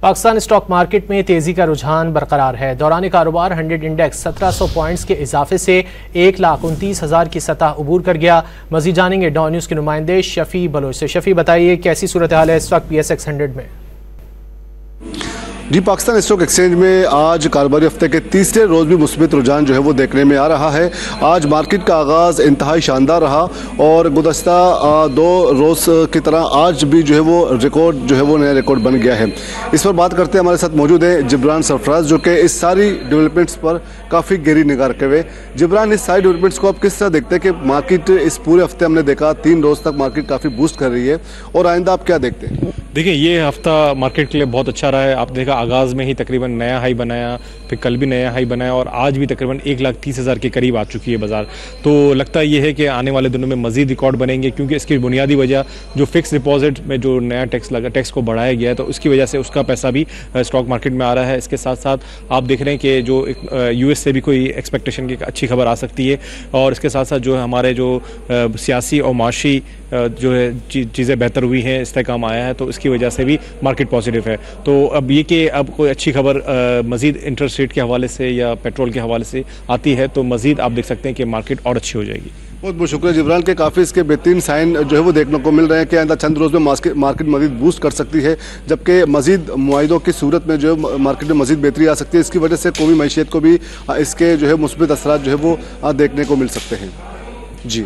Pakistan stock market में तेजी का रुझान बरकरार है। दौरान कारोबार 100 इंडेक्स 1700 पॉइंट्स के इजाफे से 1,29,000 की सतह अबूर कर गया। मजीद जानेंगे डॉन न्यूज़ के नुमाइंदे शफी बलोच से। शफी, बताइए कैसी सूरत हाल है इस वक्त PSX 100 में? जी, पाकिस्तान स्टॉक एक्सचेंज में आज कारोबारी हफ्ते के तीसरे रोज़ भी मुस्बित रुझान जो है वो देखने में आ रहा है। आज मार्केट का आगाज़ इंतहाई शानदार रहा और गुज़श्ता 2 रोज़ की तरह आज भी जो है वो रिकॉर्ड जो है वो नया रिकॉर्ड बन गया है। इस पर बात करते हैं, हमारे साथ मौजूद है जिब्रान सरफराज, जो कि इस सारी डेवलपमेंट्स पर काफ़ी गहरी निगाह रखे हुए। जिब्रान, इस सारी डेवलपमेंट्स को आप किस तरह देखते हैं कि मार्केट इस पूरे हफ्ते हमने देखा 3 रोज़ तक मार्केट काफ़ी बूस्ट कर रही है, और आइंदा आप क्या देखते हैं? देखिए, ये हफ्ता मार्केट के लिए बहुत अच्छा रहा है। आप देखा आगाज़ में ही तकरीबन नया हाई बनाया, फिर कल भी नया हाई बनाया और आज भी तकरीबन 1,30,000 के करीब आ चुकी है बाज़ार। तो लगता ये है कि आने वाले दिनों में मज़ीद रिकॉर्ड बनेंगे, क्योंकि इसकी बुनियादी वजह जो फिक्स डिपॉजिट में जो नया टैक्स को बढ़ाया गया है, तो उसकी वजह से उसका पैसा भी स्टॉक मार्केट में आ रहा है। इसके साथ साथ आप देख रहे हैं कि जो US से भी कोई एक्सपेक्टेशन की अच्छी खबर आ सकती है, और इसके साथ साथ जो है हमारे जो सियासी और माशी जो है चीज़ें बेहतर हुई हैं, इस्तेहकाम आया है, तो इसकी वजह से भी मार्केट पॉजिटिव है। तो अब ये कि अब कोई अच्छी खबर मज़ीद इंटरेस्ट रेट के हवाले से या पेट्रोल के हवाले से आती है, तो मज़ीद आप देख सकते हैं कि मार्केट और अच्छी हो जाएगी। बहुत बहुत शुक्रिया जिब्रान के, काफ़ी इसके बेहतरीन साइन जो है वो देखने को मिल रहे हैं कि आइंदा चंद रोज़ में मार्केट मज़ीद बूस्ट कर सकती है, जबकि मज़ीद मुआहिदों की सूरत में जो है मार्केट में मज़ीद बेहतरी आ सकती है। इसकी वजह से कौमी मैशियत को भी इसके जो है मुस्बित असरात जो है वो देखने को मिल सकते हैं। जी।